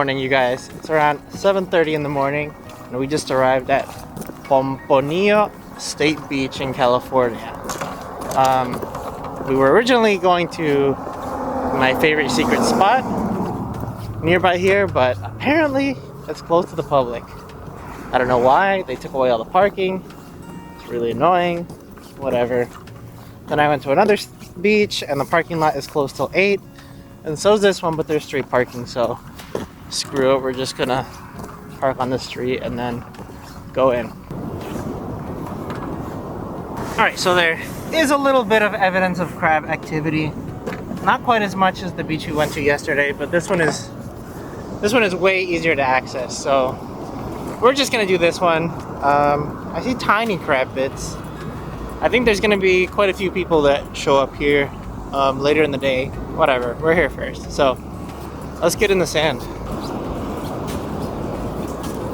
morning, you guys. It's around 7:30 in the morning, and we just arrived at Pomponino State Beach in California. We were originally going to my favorite secret spot nearby here, but apparently it's closed to the public. I don't know why. They took away all the parking. It's really annoying. Whatever. Then I went to another beach, and the parking lot is closed till 8. And so is this one, but there's street parking, so screw it. We're just gonna park on the street and then go in. Alright, so there is a little bit of evidence of crab activity. Not quite as much as the beach we went to yesterday, but this one is way easier to access. So we're just gonna do this one. I see tiny crab bits. I think there's gonna be quite a few people that show up here later in the day. Whatever, we're here first. So let's get in the sand.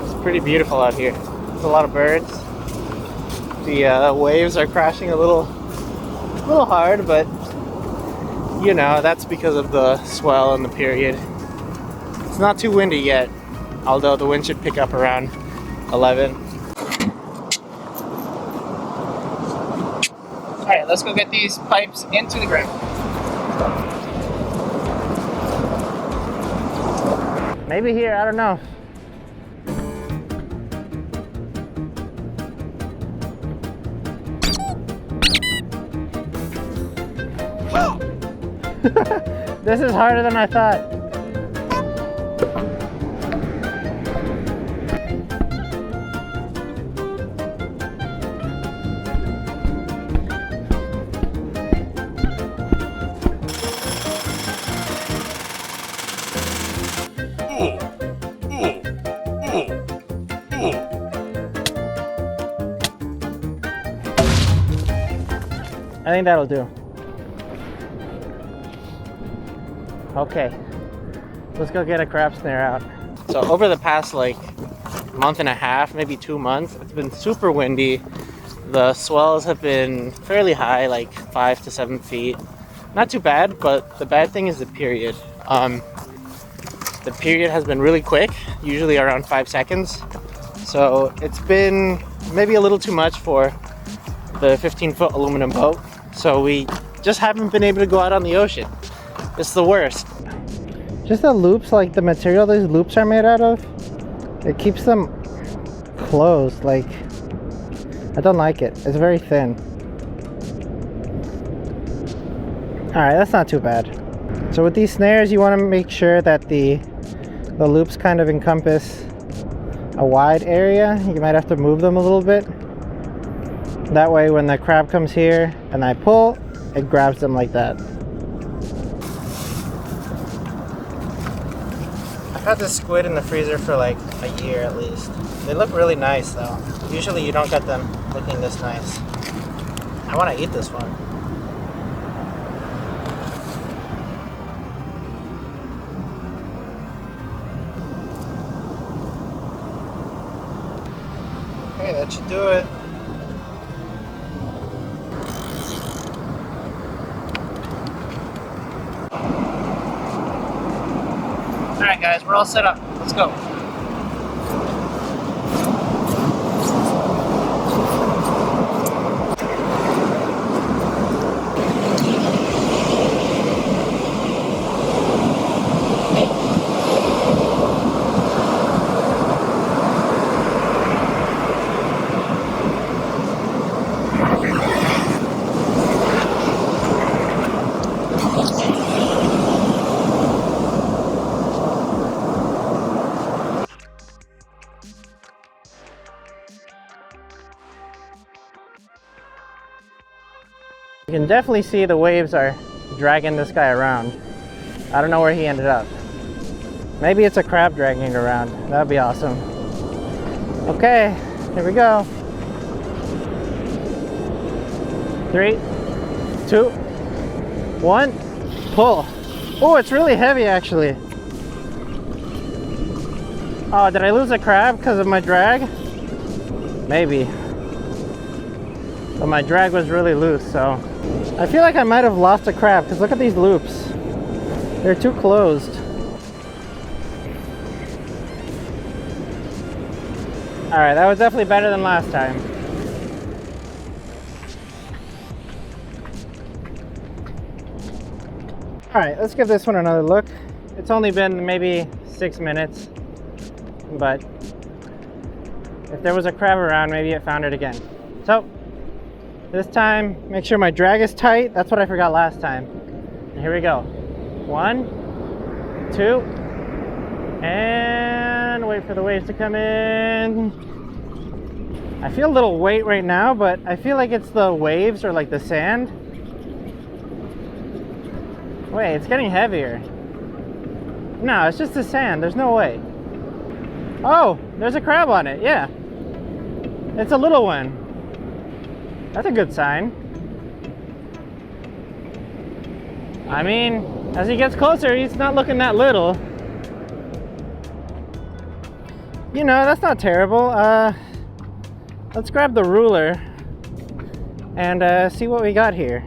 It's pretty beautiful out here. There's a lot of birds. The waves are crashing a little hard, but you know, that's because of the swell and the period. It's not too windy yet, although the wind should pick up around 11. Alright, let's go get these pipes into the ground. Maybe here, I don't know. This is harder than I thought. I think that'll do. Okay, let's go get a crab snare out. So over the past like month and a half, maybe 2 months, it's been super windy. The swells have been fairly high, like 5 to 7 feet. Not too bad, but the bad thing is the period. The period has been really quick, usually around 5 seconds. So it's been maybe a little too much for the 15-foot aluminum boat. So we just haven't been able to go out on the ocean. It's the worst. Just the loops, like the material these loops are made out of, it keeps them closed. Like, I don't like it. It's very thin. Alright, that's not too bad. So with these snares, you want to make sure that the loops kind of encompass a wide area. You might have to move them a little bit. That way when the crab comes here and I pull, it grabs them like that. I've had this squid in the freezer for like a year at least. They look really nice though. Usually you don't get them looking this nice. I want to eat this one. Okay, that should do it. Alright guys, we're all set up. Let's go. You can definitely see the waves are dragging this guy around. I don't know where he ended up. Maybe it's a crab dragging around. That would be awesome. Okay, here we go. 3, 2, 1, pull. Oh, it's really heavy actually. Oh, did I lose a crab because of my drag? Maybe. But my drag was really loose, so I feel like I might have lost a crab because look at these loops. They're too closed. All right, that was definitely better than last time. All right, let's give this one another look. It's only been maybe 6 minutes, but if there was a crab around, maybe it found it again. So this time, make sure my drag is tight. That's what I forgot last time. And here we go. 1, 2, and wait for the waves to come in. I feel a little weight right now, but I feel like it's the waves or like the sand. Wait, it's getting heavier. No, it's just the sand. There's no way. Oh, there's a crab on it. Yeah. It's a little one. That's a good sign. I mean, as he gets closer, he's not looking that little. You know, that's not terrible. Let's grab the ruler and see what we got here.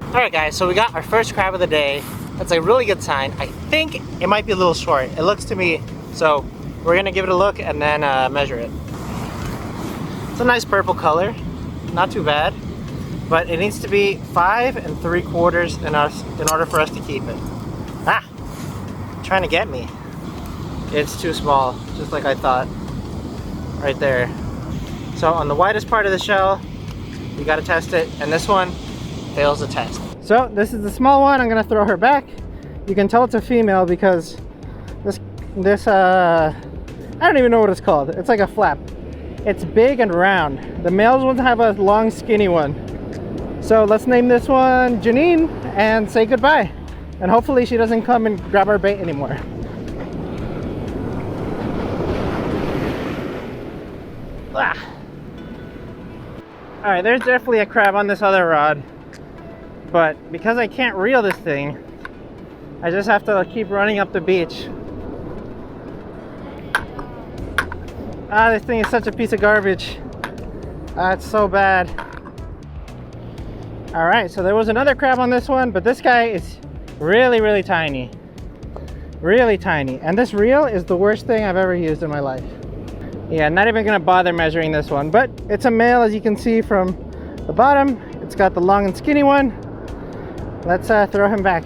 All right, guys, so we got our first crab of the day. That's a really good sign. I think it might be a little short. It looks to me, so we're gonna give it a look and then measure it. It's a nice purple color, not too bad, but it needs to be 5 3/4 in order for us to keep it. Ah, trying to get me. It's too small, just like I thought, right there. So on the widest part of the shell, you gotta test it, and this one fails the test. So this is the small one. I'm gonna throw her back. You can tell it's a female because this I don't even know what it's called. It's like a flap. It's big and round. The males ones have a long skinny one. So let's name this one Janine and say goodbye. And hopefully she doesn't come and grab our bait anymore. Ah. All right, there's definitely a crab on this other rod. But because I can't reel this thing, I just have to keep running up the beach. Ah, this thing is such a piece of garbage. Ah, it's so bad. All right, so there was another crab on this one, but this guy is really, really tiny. Really tiny. And this reel is the worst thing I've ever used in my life. Yeah, not even gonna bother measuring this one, but it's a male, as you can see from the bottom. It's got the long and skinny one. Let's throw him back.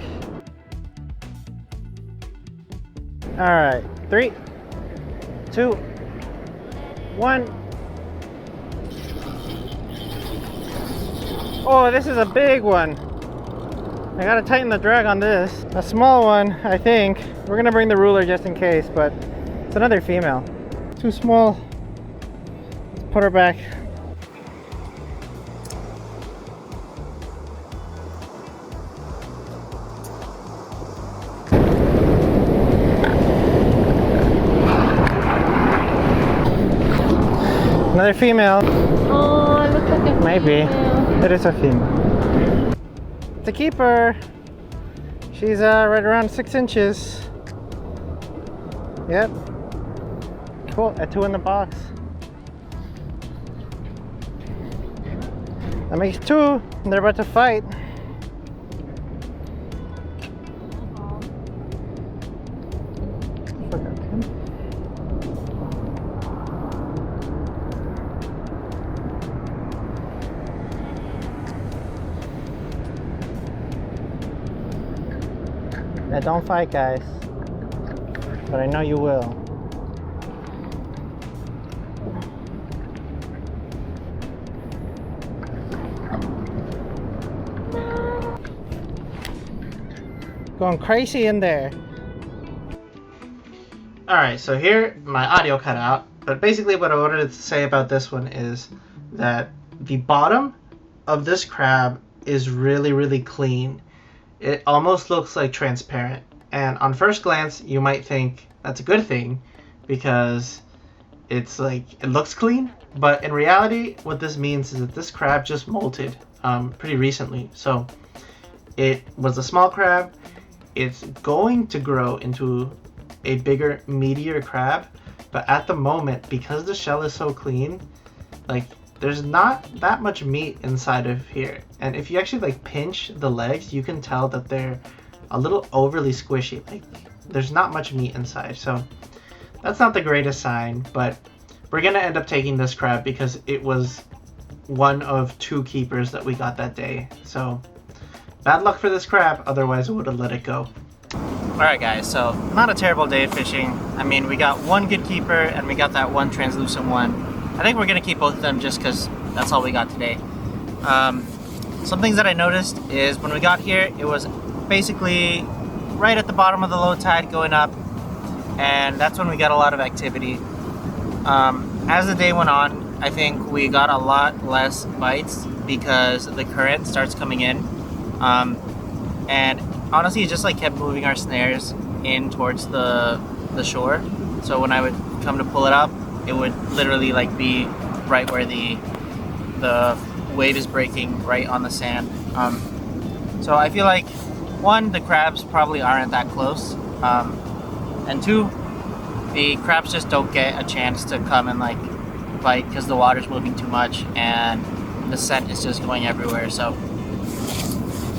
All right, 3, 2, 1. Oh, this is a big one. I gotta tighten the drag on this. A small one, I think. We're gonna bring the ruler just in case, but it's another female. Too small. Let's put her back. Another female. Oh, it looks like a Maybe. female. It is a female. It's a keeper. She's right around 6 inches. Yep. Cool. A 2 in the box. That makes 2. They're about to fight. Yeah, don't fight, guys. But I know you will. Going crazy in there. Alright, so here my audio cut out. But basically what I wanted to say about this one is that the bottom of this crab is really, really clean. It almost looks like transparent, and on first glance you might think that's a good thing because it's like it looks clean, but in reality what this means is that this crab just molted pretty recently. So it was a small crab. It's going to grow into a bigger, meatier crab, but at the moment, because the shell is so clean, like there's not that much meat inside of here. And if you actually like pinch the legs, you can tell that they're a little overly squishy. Like there's not much meat inside. So that's not the greatest sign, but We're gonna end up taking this crab because it was one of 2 keepers that we got that day. So bad luck for this crab, otherwise I would have let it go. Alright guys, so not a terrible day of fishing. I mean, we got 1 good keeper and we got that 1 translucent one. I think we're gonna keep both of them just because that's all we got today. Some things that I noticed is when we got here, it was basically right at the bottom of the low tide going up, and that's when we got a lot of activity. As the day went on, I think we got a lot less bites because the current starts coming in, and honestly it just like kept moving our snares in towards the shore. So when I would come to pull it up, it would literally like be right where the wave is breaking right on the sand. So I feel like 1, the crabs probably aren't that close, and 2, the crabs just don't get a chance to come and like bite because the water's moving too much and the scent is just going everywhere. So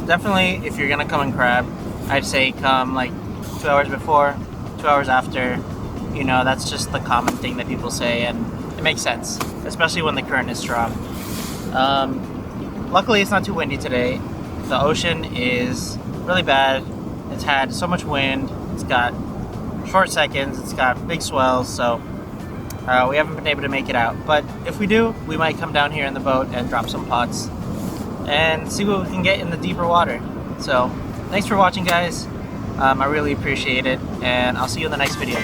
definitely, if you're gonna come and crab, I'd say come like 2 hours before, 2 hours after. You know, that's just the common thing that people say, and it makes sense, especially when the current is strong. Luckily it's not too windy today. The ocean is really bad. It's had so much wind, it's got short seconds, it's got big swells, so we haven't been able to make it out. But if we do, we might come down here in the boat and drop some pots and see what we can get in the deeper water. So thanks for watching guys. I really appreciate it, and I'll see you in the next video.